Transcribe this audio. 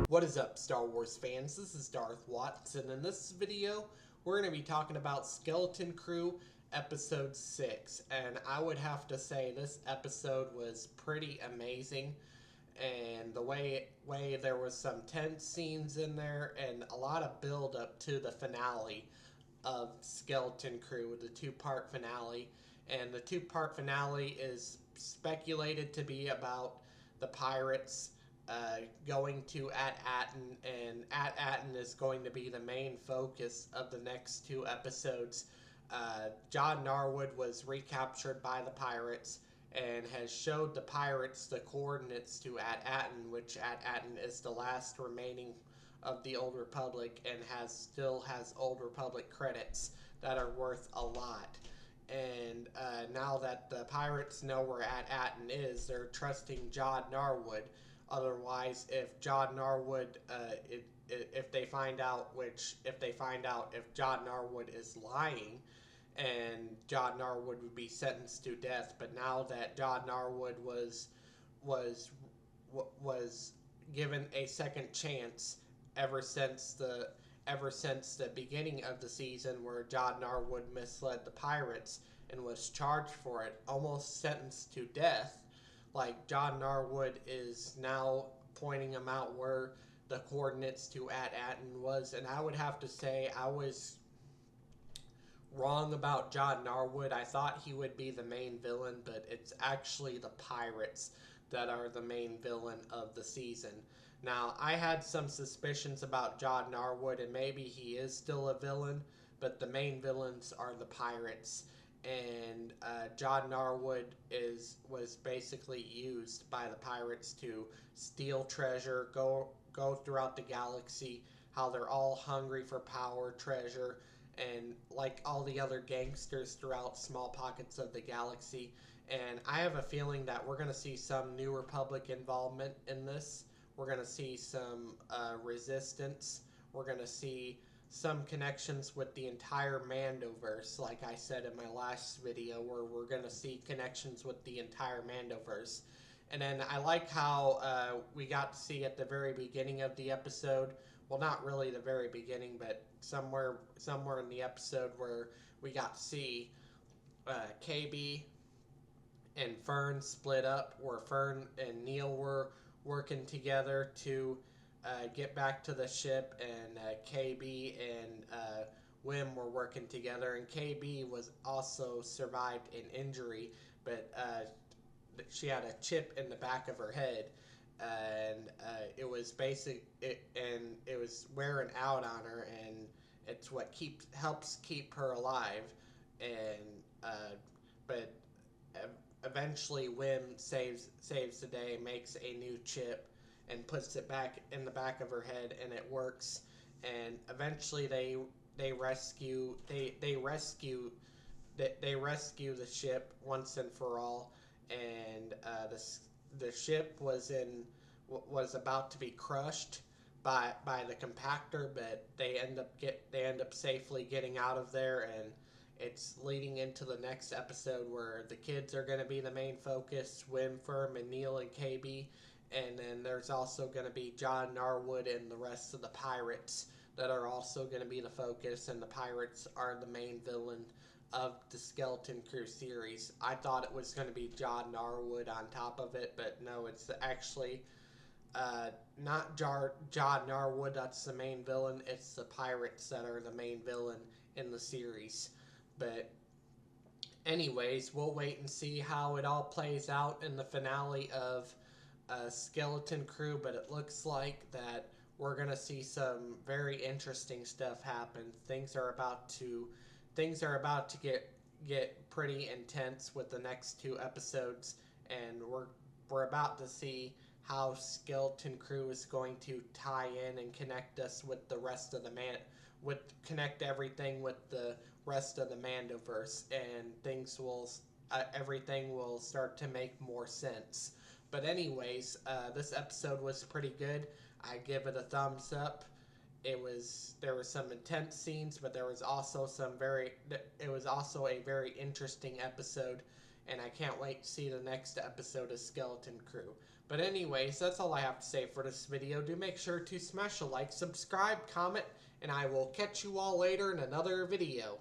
What is up, Star Wars fans? This is Darth Watson. In this video, we're going to be talking about Skeleton Crew Episode 6. And I would have to say this episode was pretty amazing. And the way there was some tense scenes in there and a lot of build up to the finale of Skeleton Crew, the two-part finale. And the two-part finale is speculated to be about the pirates going to At-Atten, and At-Atten is going to be the main focus of the next two episodes. John Narwood was recaptured by the pirates and has showed the pirates the coordinates to At-Atten, which At-Atten is the last remaining of the Old Republic and still has Old Republic credits that are worth a lot. And now that the pirates know where At-Atten is, they're trusting John Narwood. Otherwise, if John Narwood, if they find out if John Narwood is lying, and John Narwood would be sentenced to death. But now that John Narwood was given a second chance ever since the beginning of the season, where John Narwood misled the pirates and was charged for it, almost sentenced to death. Like, John Narwood is now pointing him out where the coordinates to At-Atten was, and I would have to say I was wrong about John Narwood. I thought he would be the main villain, but it's actually the pirates that are the main villain of the season. Now, I had some suspicions about John Narwood, and maybe he is still a villain, but the main villains are the pirates. And John Narwood was basically used by the pirates to steal treasure, go throughout the galaxy, how they're all hungry for power, treasure, and like all the other gangsters throughout small pockets of the galaxy. And I have a feeling that we're going to see some New Republic involvement in this. We're going to see some resistance. We're going to see some connections with the entire Mandoverse, like I said in my last video, where we're going to see connections with the entire Mandoverse. And then I like how we got to see at the very beginning of the episode, well, not really the very beginning, but somewhere in the episode where we got to see KB and Fern split up, where Fern and Neil were working together to get back to the ship, and KB and Wim were working together, and KB was also survived an injury, but she had a chip in the back of her head, and it was wearing out on her, and it's what helps keep her alive, and but eventually Wim saves the day, makes a new chip, and puts it back in the back of her head, and it works. And eventually they rescue the ship once and for all. And the ship was about to be crushed by the compactor, but they end up safely getting out of there. And it's leading into the next episode where the kids are going to be the main focus, Wim, Firm, and Neil, and KB. And then there's also going to be John Narwood and the rest of the pirates that are also going to be the focus, and the pirates are the main villain of the Skeleton Crew series. I thought it was going to be John Narwood on top of it, but no, it's actually not John Narwood that's the main villain. It's the pirates that are the main villain in the series. But anyways, we'll wait and see how it all plays out in the finale of Skeleton Crew, but it looks like that we're gonna see some very interesting stuff happen. Things are about to get pretty intense with the next two episodes, and we're about to see how Skeleton Crew is going to tie in and connect us with the rest of the connect everything with the rest of the Mandoverse, and everything will start to make more sense. But anyways, this episode was pretty good. I give it a thumbs up. There were some intense scenes, but there was also a very interesting episode, and I can't wait to see the next episode of Skeleton Crew. But anyways, that's all I have to say for this video. Do make sure to smash a like, subscribe, comment, and I will catch you all later in another video.